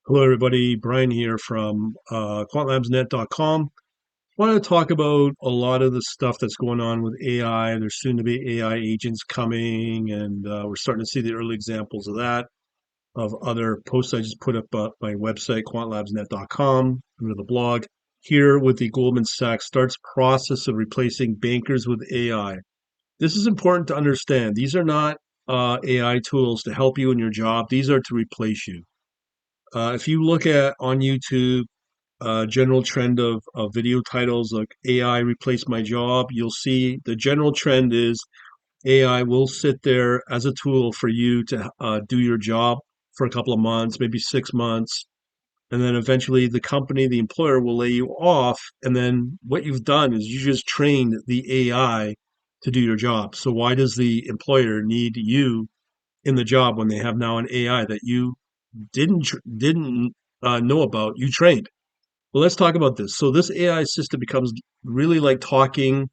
Hello, everybody. Brian here from quantlabsnet.com. Want to talk about a lot of the stuff that's going on with AI. There's soon to be AI agents coming, and we're starting to see the early examples of that, of other posts I just put up my website, quantlabsnet.com, under the blog. Here with the Goldman Sachs starts process of replacing bankers with AI. This is important to understand. These are not AI tools to help you in your job. These are to replace you. If you look at on YouTube, general trend of video titles like AI replaced my job, you'll see the general trend is AI will sit there as a tool for you to do your job for a couple of months, maybe 6 months. And then eventually the company, the employer will lay you off. And then what you've done is you just trained the AI to do your job. So why does the employer need you in the job when they have now an AI that you didn't know about, you trained? Well, let's talk about this. So this AI system becomes really like talking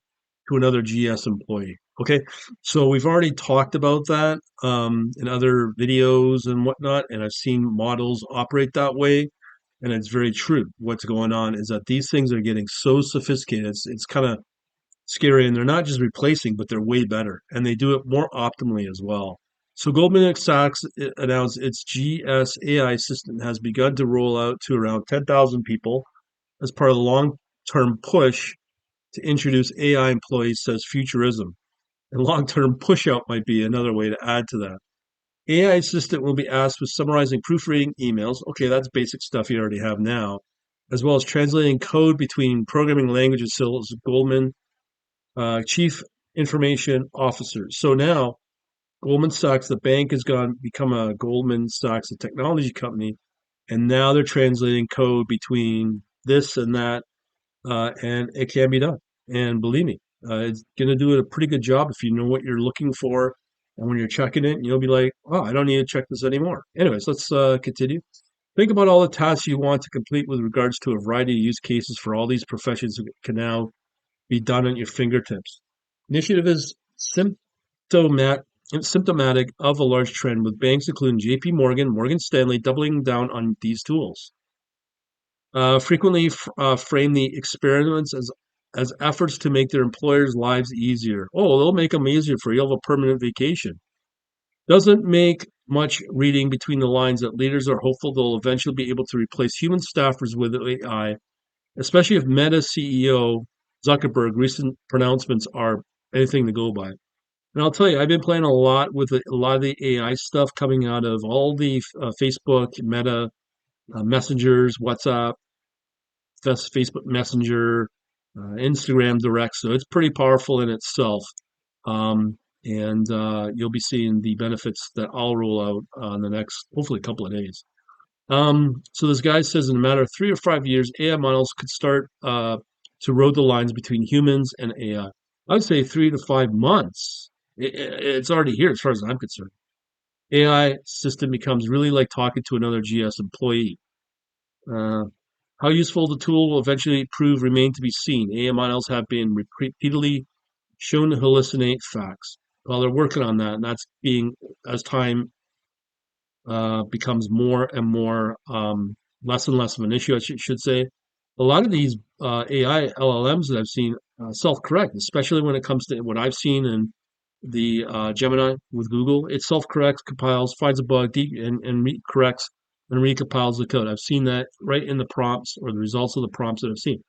to another GS employee. Okay, so we've already talked about that in other videos and whatnot, and I've seen models operate that way, and it's very true. What's going on is that these things are getting so sophisticated. It's kind of scary, and they're not just replacing, but they're way better, and they do it more optimally as well. So Goldman Sachs announced its GS AI system has begun to roll out to around 10,000 people as part of the long-term push to introduce AI employees, says Futurism. And long-term push-out might be another way to add to that. AI assistant will be asked with summarizing proofreading emails. Okay, that's basic stuff you already have now, as well as translating code between programming languages, so Goldman chief information officer. So now Goldman Sachs, the bank has gone become a Goldman Sachs, a technology company, and now they're translating code between this and that, and it can be done. And believe me, it's going to do a pretty good job if you know what you're looking for. And when you're checking it, you'll be like, oh, I don't need to check this anymore. Anyways, let's continue. Think about all the tasks you want to complete with regards to a variety of use cases for all these professions that can now be done at your fingertips. Initiative is symptomatic of a large trend, with banks including JP Morgan, Morgan Stanley doubling down on these tools. Frequently frame the experiments as efforts to make their employers' lives easier. Oh, they'll make them easier for you. You'll have a permanent vacation. Doesn't make much reading between the lines that leaders are hopeful they'll eventually be able to replace human staffers with AI, especially if Meta CEO Zuckerberg recent pronouncements are anything to go by. And I'll tell you, I've been playing a lot with a lot of the AI stuff coming out of all the Facebook, Meta, messengers, WhatsApp, Facebook Messenger, Instagram Direct. So it's pretty powerful in itself. And you'll be seeing the benefits that I'll roll out in the next, hopefully, couple of days. So this guy says in a matter of 3 or 5 years, AI models could start to road the lines between humans and AI. I would say 3 to 5 months. It's already here as far as I'm concerned. AI system becomes really like talking to another GS employee. Uh, how useful the tool will eventually prove remain to be seen. AI models have been repeatedly shown to hallucinate facts. Well, they're working on that, and that's being as time becomes more and more less and less of an issue, I should say. A lot of these AI LLMs that I've seen self-correct, especially when it comes to what I've seen in the Gemini with Google. It self-corrects, compiles, finds a bug, and corrects and recompiles the code. I've seen that right in the prompts or the results of the prompts that I've seen.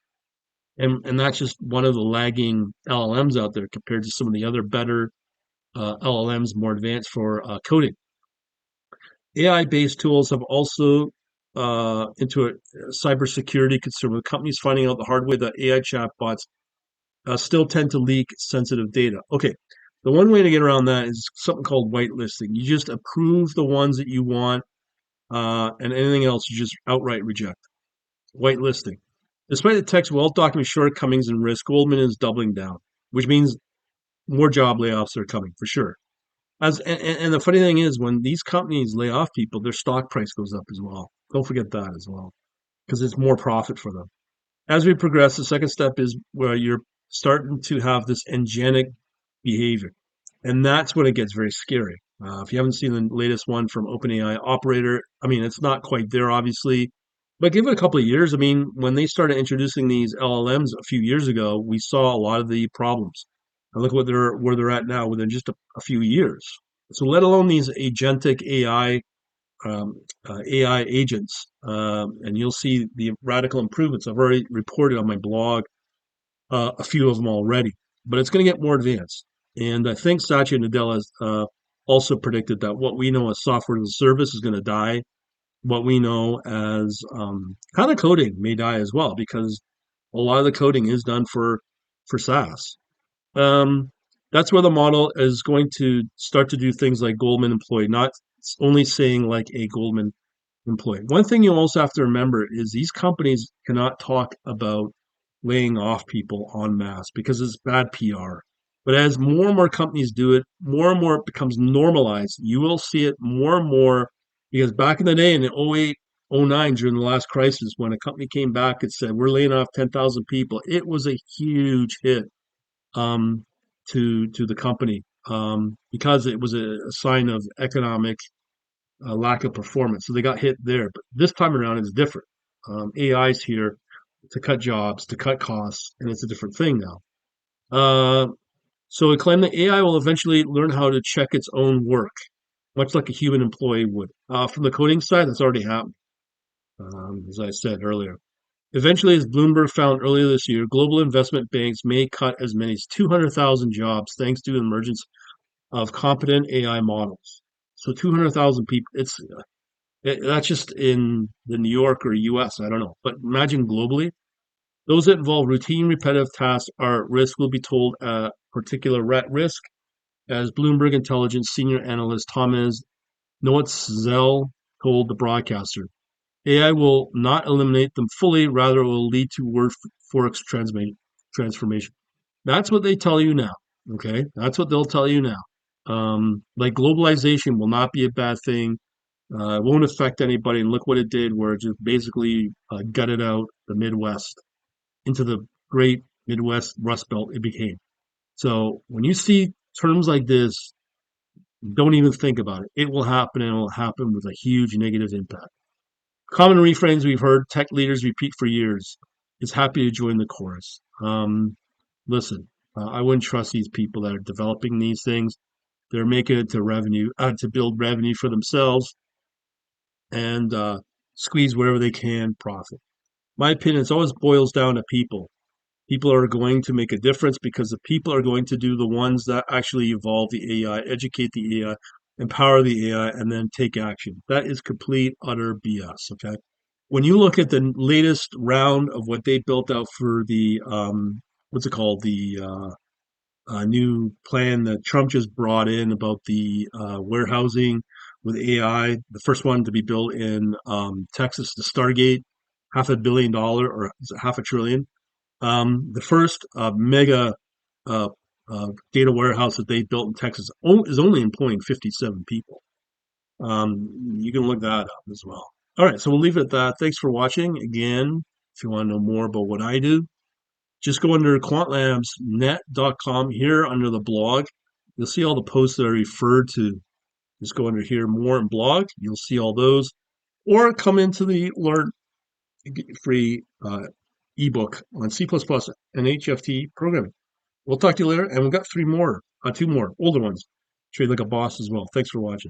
And that's just one of the lagging LLMs out there compared to some of the other better LLMs, more advanced for coding. AI-based tools have also into a cybersecurity concern, with companies finding out the hard way that AI chatbots still tend to leak sensitive data. Okay, the one way to get around that is something called whitelisting. You just approve the ones that you want, and anything else you just outright reject. Whitelisting. Despite the tech's well-documented shortcomings and risk, Goldman is doubling down, which means more job layoffs are coming for sure. And the funny thing is, when these companies lay off people, their stock price goes up as well. Don't forget that as well, because it's more profit for them. As we progress, the second step is where you're starting to have this angenic behavior. And that's when it gets very scary. If you haven't seen the latest one from OpenAI Operator, I mean, it's not quite there, obviously, but give it a couple of years. I mean, when they started introducing these LLMs a few years ago, we saw a lot of the problems. And look what they're where they're at now within just a few years. So, let alone these agentic AI agents, and you'll see the radical improvements. I've already reported on my blog a few of them already, but it's going to get more advanced. And I think Satya Nadella has also predicted that what we know as software as a service is going to die. What we know as kind of coding may die as well because a lot of the coding is done for SaaS. Um, that's where the model is going to start to do things like Goldman employee, not only saying like a Goldman employee. One thing you also have to remember is these companies cannot talk about laying off people en masse because it's bad PR. But as more and more companies do it, more and more it becomes normalized. You will see it more and more because back in the day in the 08, 09 during the last crisis, when a company came back and said, we're laying off 10,000 people, it was a huge hit um, to the company because it was a sign of economic lack of performance. So they got hit there. But this time around, it's different. AI's here to cut jobs, to cut costs, and it's a different thing now. Uh, so it claimed that AI will eventually learn how to check its own work, much like a human employee would. From the coding side, that's already happened, as I said earlier. Eventually, as Bloomberg found earlier this year, global investment banks may cut as many as 200,000 jobs thanks to the emergence of competent AI models. So 200,000 people, that's just in the New York or US, I don't know. But imagine globally, those that involve routine, repetitive tasks are at risk will be told particular at risk, as Bloomberg Intelligence senior analyst Thomas Noetzel told the broadcaster. AI will not eliminate them fully, rather it will lead to workforce transformation. That's what they tell you now. Okay, that's what they'll tell you now. Like globalization will not be a bad thing. It won't affect anybody. And look what it did, where it just basically gutted out the Midwest into the great Midwest Rust Belt it became. So when you see terms like this, don't even think about it. It will happen, and it will happen with a huge negative impact. Common refrains we've heard tech leaders repeat for years is happy to join the chorus. Listen, I wouldn't trust these people that are developing these things. They're making it to revenue, to build revenue for themselves and squeeze wherever they can profit. My opinion, it always boils down to people. People are going to make a difference because the people are going to do the ones that actually evolve the AI, educate the AI, empower the AI, and then take action. That is complete, utter BS. Okay. When you look at the latest round of what they built out for the, what's it called? The new plan that Trump just brought in about the warehousing with AI, the first one to be built in Texas, the Stargate, $500 million or is it half a trillion? The first mega uh, data warehouse that they built in Texas is only employing 57 people. You can look that up as well. All right, so we'll leave it at that. Thanks for watching. Again, if you want to know more about what I do, just go under quantlabsnet.com here under the blog. You'll see all the posts that I referred to. Just go under here, more and blog. You'll see all those. Or come into the Learn free ebook on C++ and HFT programming. We'll talk to you later. And we've got two more older ones. Trade like a boss as well. Thanks for watching.